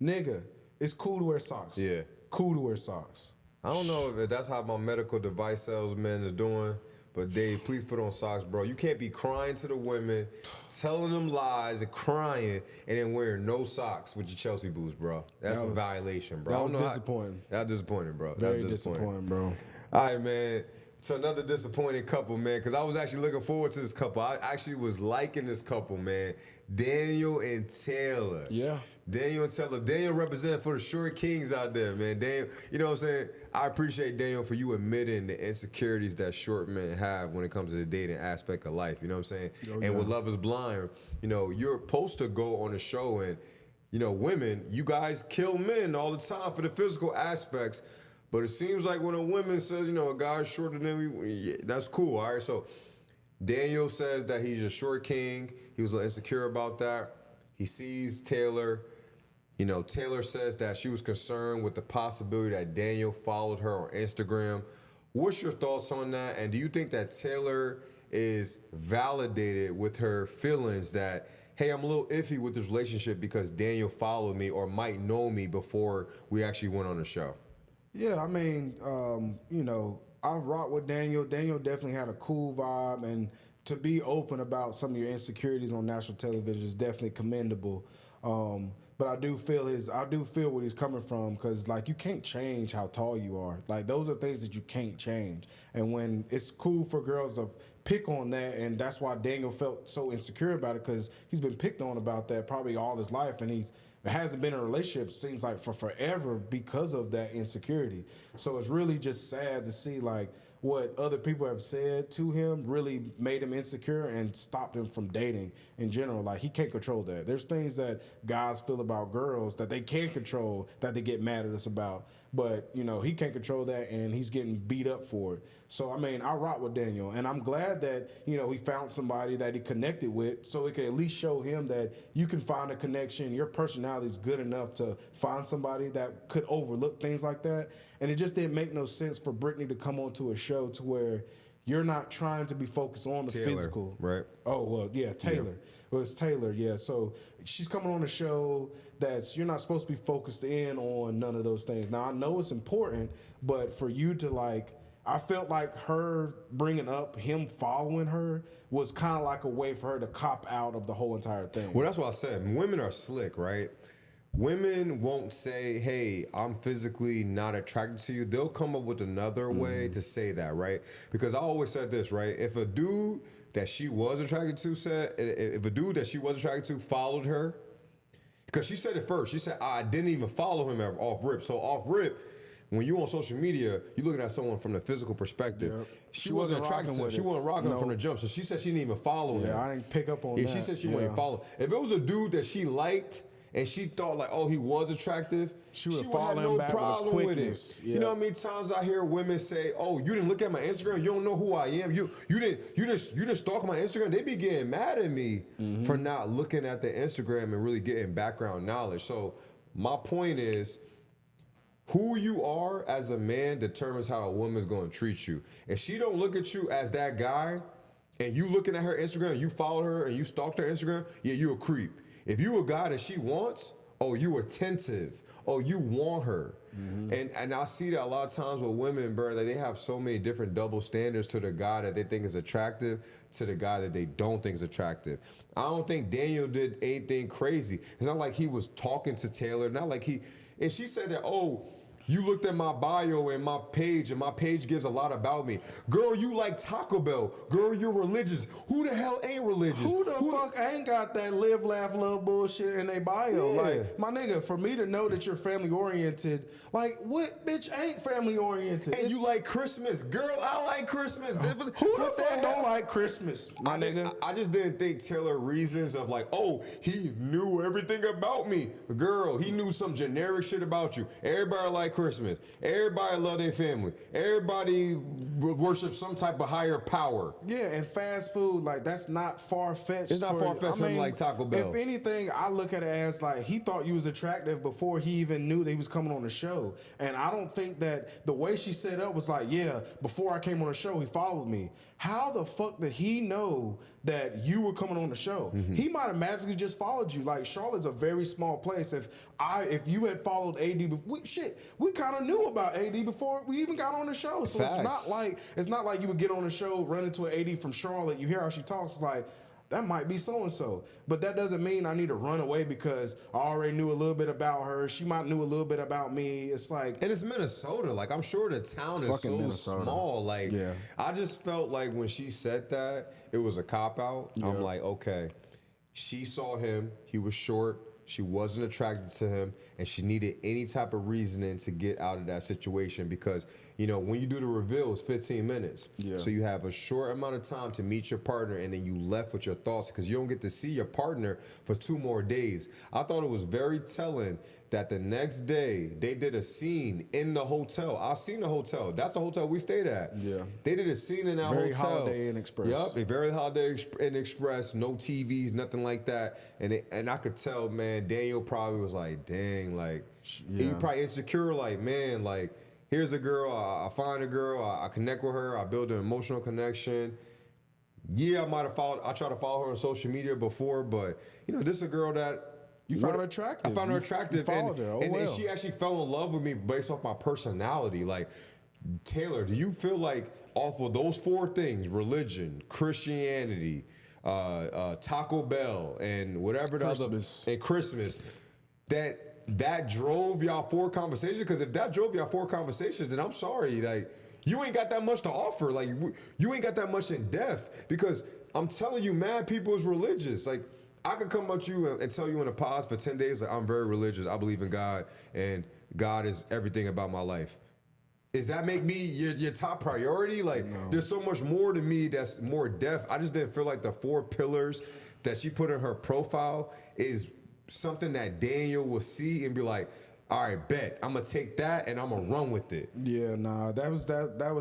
[SPEAKER 2] Nigga, it's cool to wear socks.
[SPEAKER 1] Yeah.
[SPEAKER 2] Cool to wear socks.
[SPEAKER 1] I don't know if that's how my medical device salesmen are doing, but Dave, please put on socks, bro. You can't be crying to the women, telling them lies and crying, and then wearing no socks with your Chelsea boots, bro. That's a violation, bro.
[SPEAKER 2] That was disappointing.
[SPEAKER 1] That's disappointing, bro.
[SPEAKER 2] Very disappointing, bro.
[SPEAKER 1] All right, man. To another disappointing couple, man, because I was actually looking forward to this couple. I actually was liking this couple, man. Daniel and Taylor.
[SPEAKER 2] Yeah.
[SPEAKER 1] Daniel and Taylor. Daniel representing for the short kings out there, man. Daniel, you know what I'm saying? I appreciate Daniel for you admitting the insecurities that short men have when it comes to the dating aspect of life. You know what I'm saying? And with Love is Blind, you know, you're supposed to go on a show and, you know, women, you guys kill men all the time for the physical aspects. But it seems like when a woman says, you know, a guy's shorter than me, yeah, that's cool, all right? So Daniel says that he's a short king. He was a little insecure about that. He sees Taylor. You know, Taylor says that she was concerned with the possibility that Daniel followed her on Instagram. What's your thoughts on that? And do you think that Taylor is validated with her feelings that, hey, I'm a little iffy with this relationship because Daniel followed me or might know me before we actually went on the show?
[SPEAKER 2] Yeah, I mean, you know, I rock with Daniel. Daniel definitely had a cool vibe, and to be open about some of your insecurities on national television is definitely commendable. But I do feel where he's coming from, because like you can't change how tall you are. Like those are things that you can't change. And when it's cool for girls to pick on that, and that's why Daniel felt so insecure about it, because he's been picked on about that probably all his life, and he hasn't been in a relationship, seems like, for forever because of that insecurity. So it's really just sad to see like what other people have said to him really made him insecure and stopped him from dating in general. Like he can't control that. There's things that guys feel about girls that they can control that they get mad at us about. But, you know, he can't control that, and he's getting beat up for it. So, I mean, I rock with Daniel, and I'm glad that, you know, he found somebody that he connected with, so it can at least show him that you can find a connection. Your personality is good enough to find somebody that could overlook things like that. And it just didn't make no sense for Brittany to come onto a show to where you're not trying to be focused on the physical.
[SPEAKER 1] Right.
[SPEAKER 2] Oh, well, yeah, Taylor. Yeah. Well, it's Taylor, yeah. So she's coming on a show that's, you're not supposed to be focused in on none of those things. Now, I know it's important, but for you to like, I felt like her bringing up him following her was kind of like a way for her to cop out of the whole entire thing.
[SPEAKER 1] Well, that's what I said. Women are slick, right? Women won't say, hey, I'm physically not attracted to you. They'll come up with another way to say that, right? Because I always said this, right? If a dude that she was attracted to followed her, because she said it first. She said, I didn't even follow him off rip. So off rip, when you're on social media, you're looking at someone from the physical perspective. Yep. She wasn't attracted to him. She wasn't rocking him from the jump. So she said she didn't even follow him.
[SPEAKER 2] Yeah, I didn't pick up on that.
[SPEAKER 1] Yeah, she said she wouldn't follow. If it was a dude that she liked and she thought like, oh, he was attractive, she would have no problem with it. Yeah. You know how many times I hear women say, oh, you didn't look at my Instagram, you don't know who I am. You didn't stalk my Instagram. They be getting mad at me for not looking at the Instagram and really getting background knowledge. So my point is, who you are as a man determines how a woman's going to treat you. If she don't look at you as that guy, and you looking at her Instagram, you follow her and you stalked her Instagram, yeah, you a creep. If you a guy that she wants, oh, you attentive. Oh, you want her. And I see that a lot of times with women, bro, that they have so many different double standards to the guy that they think is attractive to the guy that they don't think is attractive. I don't think Daniel did anything crazy. It's not like he was talking to Taylor. Not like and she said that, oh, you looked at my bio and my page gives a lot about me. Girl, you like Taco Bell. Girl, you're religious. Who the hell ain't religious?
[SPEAKER 2] Who the fuck ain't got that live, laugh, love bullshit in their bio? Yeah. Like, my nigga, for me to know that you're family oriented, like, what bitch ain't family oriented?
[SPEAKER 1] And you like Christmas. Girl, I like Christmas.
[SPEAKER 2] Who the fuck don't like Christmas, my nigga?
[SPEAKER 1] I just didn't think Taylor reasons of like, oh, he knew everything about me. Girl, he knew some generic shit about you. Everybody like Christmas. Everybody love their family. Everybody worships some type of higher power.
[SPEAKER 2] Yeah, and fast food, like, that's not far-fetched.
[SPEAKER 1] It's not far-fetched for him like Taco Bell.
[SPEAKER 2] If anything, I look at it as like he thought you was attractive before he even knew that he was coming on the show. And I don't think that the way she set up was like, yeah, before I came on the show, he followed me. How the fuck did he know that you were coming on the show. He might have magically just followed you. Like, Charlotte's a very small place. If you had followed AD before, we kind of knew about AD before we even got on the show. So
[SPEAKER 1] Facts.
[SPEAKER 2] it's not like you would get on the show, run into an AD from Charlotte, you hear how she talks, it's like, that might be so-and-so. But that doesn't mean I need to run away because I already knew a little bit about her. She might knew a little bit about me. It's like...
[SPEAKER 1] And it's Minnesota. Like, I'm sure the town is so
[SPEAKER 2] Minnesota.
[SPEAKER 1] small. Like, I just felt like when she said that, it was a cop-out. Yeah. I'm like, okay, she saw him. He was short. She wasn't attracted to him, and she needed any type of reasoning to get out of that situation because, you know, when you do the reveal, it's 15 minutes. Yeah. So you have a short amount of time to meet your partner, and then you left with your thoughts because you don't get to see your partner for 2 more days. I thought it was very telling that the next day they did a scene in the hotel. I seen the hotel. That's the hotel we stayed at. Yeah. They did a scene in our hotel.
[SPEAKER 2] Very Holiday Inn Express.
[SPEAKER 1] Yep, a very Holiday Inn Express. No TVs, nothing like that. And I could tell, man, Daniel probably was like, dang, like, he probably insecure, like, man, like, here's a girl, I find a girl, I connect with her, I build an emotional connection. Yeah, I tried to follow her on social media before, but, you know, this is a girl that
[SPEAKER 2] you found her attractive.
[SPEAKER 1] I found her attractive.
[SPEAKER 2] You followed her.
[SPEAKER 1] And she actually fell in love with me based off my personality. Like, Taylor, do you feel like off of those 4 things, religion, Christianity, Taco Bell, and whatever the other, and Christmas, that drove y'all 4 conversations? Because if that drove y'all 4 conversations, then I'm sorry, like, you ain't got that much to offer. Like, you ain't got that much in depth. Because I'm telling you, mad people is religious. Like, I could come up to you and tell you in a pause for 10 days, like, I'm very religious. I believe in God, and God is everything about my life. Does that make me your top priority? Like, no. There's so much more to me that's more depth. I just didn't feel like the 4 pillars that she put in her profile is something that Daniel will see and be like, all right, bet. I'm gonna take that and I'm gonna run with it.
[SPEAKER 2] Yeah, nah, that was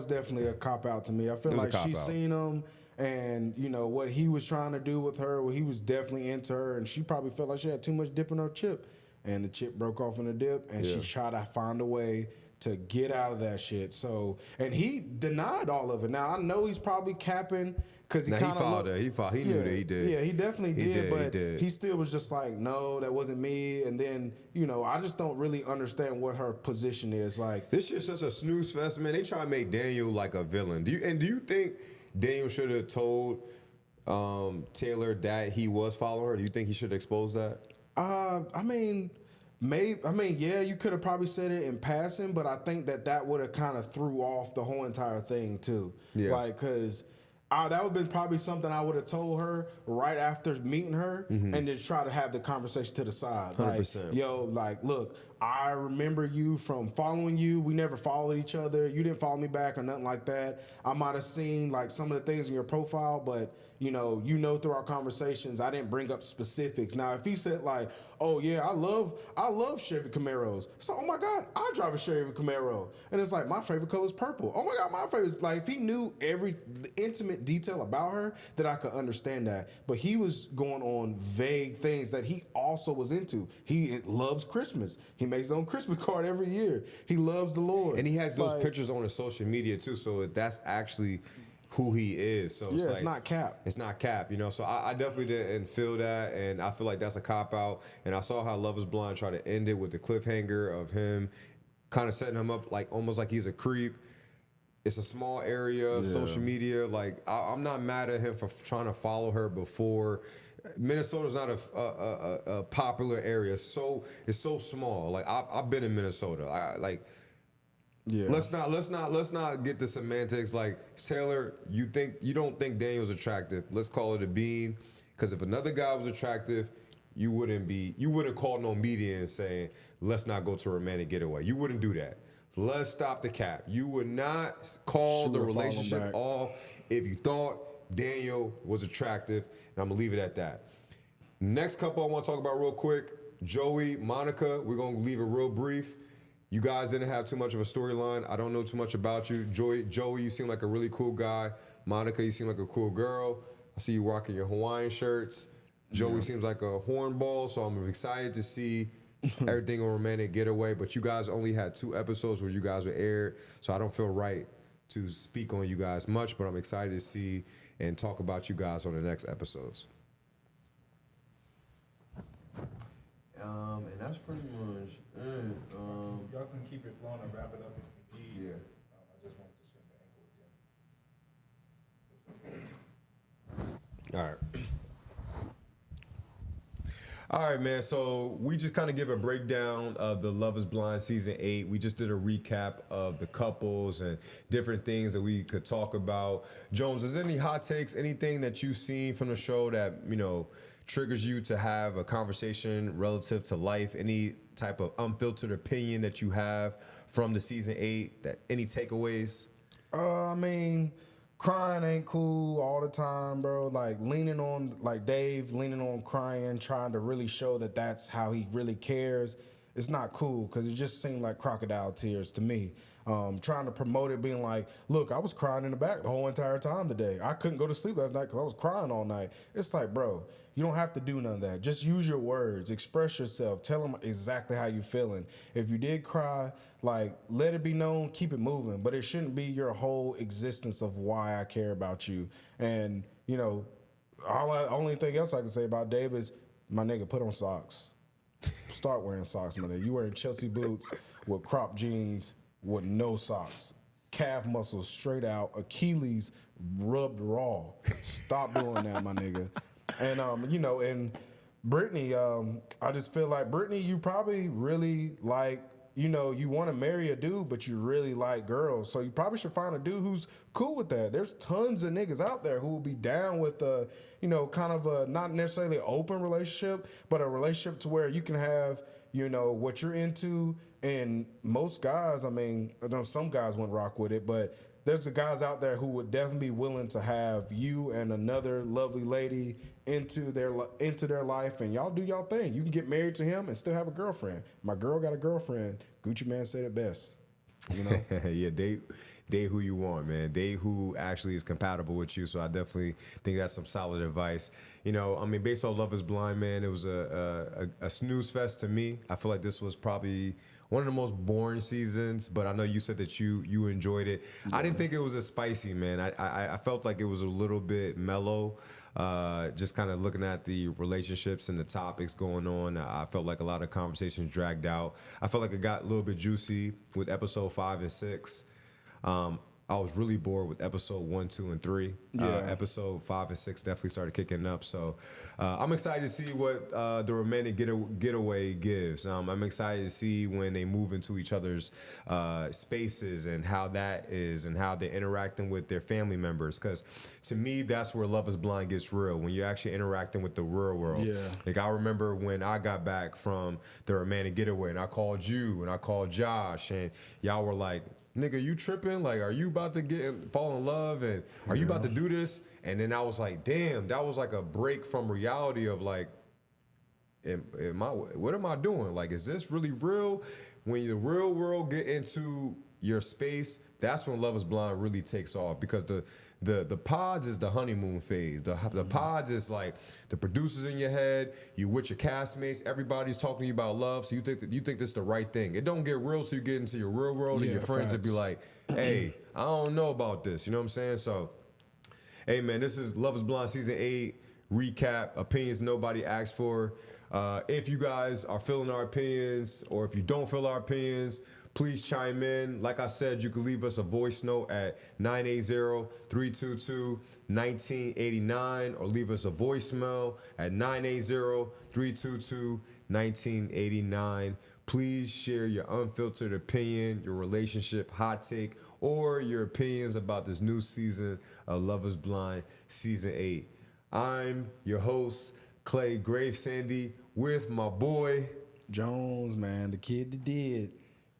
[SPEAKER 2] definitely a cop out to me. I feel like she seen him. And, you know, what he was trying to do with her, well, he was definitely into her, and she probably felt like she had too much dip in her chip. And the chip broke off in the dip, and she tried to find a way to get out of that shit. So, and he denied all of it. Now, I know he's probably capping because he kind of
[SPEAKER 1] he knew that he did.
[SPEAKER 2] Yeah, he definitely did, but he still was just like, no, that wasn't me. And then, you know, I just don't really understand what her position is. Like,
[SPEAKER 1] this shit's such a snooze fest, man. They try to make Daniel like a villain. Do you think Daniel should have told Taylor that he was following her? Do you think he should expose that?
[SPEAKER 2] I mean, yeah, you could have probably said it in passing, but I think that would have kind of threw off the whole entire thing too. Yeah. Like, because that would have been probably something I would have told her right after meeting her, and just try to have the conversation to the side.
[SPEAKER 1] 100%.
[SPEAKER 2] Like, yo, like, look, I remember you from following you. We never followed each other. You didn't follow me back or nothing like that. I might have seen like some of the things in your profile, but you know through our conversations, I didn't bring up specifics. Now, if he said like, oh yeah, I love Chevy Camaros. So, oh my God, I drive a Chevy Camaro. And it's like, my favorite color is purple. Oh my God, my favorite is like, if he knew every intimate detail about her, then I could understand that. But he was going on vague things that he also was into. He loves Christmas. He makes his own Christmas card every year. He loves the Lord.
[SPEAKER 1] And he has those pictures on his social media too, so that's actually who he is. So
[SPEAKER 2] it's not cap.
[SPEAKER 1] It's not cap, you know. So I definitely didn't feel that, and I feel like that's a cop out. And I saw how Love Is Blind tried to end it with the cliffhanger of him kind of setting him up like almost like he's a creep. It's a small area, social media. Like, I'm not mad at him for trying to follow her before. Minnesota's not a popular area, so it's so small. Like, I've been in Minnesota. Let's not get the semantics. Like, Taylor, you don't think Daniel's attractive. Let's call it a bean. Because if another guy was attractive, you wouldn't call no media and saying, let's not go to a romantic getaway. You wouldn't do that. Let's stop the cap. You would not call the relationship off if you thought Daniel was attractive, and I'm gonna leave it at that. Next couple I want to talk about real quick, Joey, Monica. We're gonna leave it real brief. You guys didn't have too much of a storyline. I don't know too much about you. Joey, you seem like a really cool guy. Monica, you seem like a cool girl. I see you rocking your Hawaiian shirts. Joey seems like a hornball, so I'm excited to see everything on Romantic Getaway. But you guys only had 2 episodes where you guys were aired, so I don't feel right to speak on you guys much, but I'm excited to see and talk about you guys on the next episodes. And that's pretty much it.
[SPEAKER 3] Y'all can keep it flowing and wrap it up if you need.
[SPEAKER 1] Yeah.
[SPEAKER 3] I just wanted to share the ankle again.
[SPEAKER 1] All right. All right, man. So we just kind of give a breakdown of the Love is Blind season 8. We just did a recap of the couples and different things that we could talk about. Jones, is there any hot takes, anything that you've seen from the show that, you know, triggers you to have a conversation relative to life? Any type of unfiltered opinion that you have from the season 8? That any takeaways?
[SPEAKER 2] I mean, crying ain't cool all the time, bro. Like leaning on, like Dave leaning on crying, trying to really show that that's how he really cares. It's not cool because it just seemed like crocodile tears to me. Trying to promote it, being like, look, I was crying in the back the whole entire time today. I couldn't go to sleep last night because I was crying all night. It's like, bro, you don't have to do none of that. Just use your words, express yourself, tell them exactly how you feeling. If you did cry, like, let it be known, keep it moving. But it shouldn't be your whole existence of why I care about you. And, you know, only thing else I can say about Dave is, my nigga, put on socks. Start wearing socks, my nigga. You wearing Chelsea boots with crop jeans with no socks. Calf muscles straight out. Achilles rubbed raw. Stop doing that, my nigga. And, you know, and Brittany, I just feel like, Brittany, you probably really like, you know, you want to marry a dude, but you really like girls. So you probably should find a dude who's cool with that. There's tons of niggas out there who will be down with a, you know, kind of a, not necessarily an open relationship, but a relationship to where you can have, you know, what you're into. And most guys, I mean, I know some guys wouldn't rock with it, but there's the guys out there who would definitely be willing to have you and another lovely lady into their life, and y'all do y'all thing. You can get married to him and still have a girlfriend. My girl got a girlfriend. Gucci Man said it best. You know?
[SPEAKER 1] Yeah, date who you want, man. Date who actually is compatible with you. So I definitely think that's some solid advice. You know, I mean, based on Love is Blind, man, it was a snooze fest to me. I feel like this was probably one of the most boring seasons, but I know you said that you enjoyed it. Yeah. I didn't think it was as spicy, man. I felt like it was a little bit mellow. Just kind of looking at the relationships and the topics going on, I felt like a lot of conversations dragged out. I felt like it got a little bit juicy with episode 5 and 6. I was really bored with episode 1, 2, and 3.
[SPEAKER 2] Yeah.
[SPEAKER 1] Episode 5 and 6 definitely started kicking up. So I'm excited to see what the romantic getaway gives. I'm excited to see when they move into each other's spaces and how that is and how they're interacting with their family members. Because to me, that's where Love is Blind gets real, when you're actually interacting with the real world.
[SPEAKER 2] Yeah.
[SPEAKER 1] Like, I remember when I got back from the romantic getaway and I called you and I called Josh and y'all were like, nigga, you tripping? Like, are you about to fall in love? And are you about to do this? And then I was like, damn, that was like a break from reality of like, what am I doing? Like, is this really real? When the real world get into your space, that's when Love is Blind really takes off, because the pods is the honeymoon phase. The pods is like the producers in your head, you with your castmates, everybody's talking to you about love, so you think this is the right thing. It don't get real till you get into your real world, and your friends would be like, hey, I don't know about this. You know what I'm saying? So, hey man, this is Love is Blind season 8 recap, opinions nobody asked for. If you guys are feeling our opinions, or if you don't feel our opinions, please chime in. Like I said, you can leave us a voice note at 980-322-1989, or leave us a voicemail at 980-322-1989. Please share your unfiltered opinion, your relationship hot take, or your opinions about this new season of Love is Blind season 8. I'm your host, Clay Gravesandy, with my boy
[SPEAKER 2] Jones, man, the kid that did.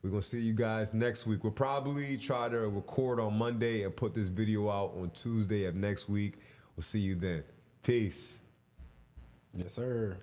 [SPEAKER 1] We're going to see you guys next week. We'll probably try to record on Monday and put this video out on Tuesday of next week. We'll see you then. Peace.
[SPEAKER 2] Yes, sir.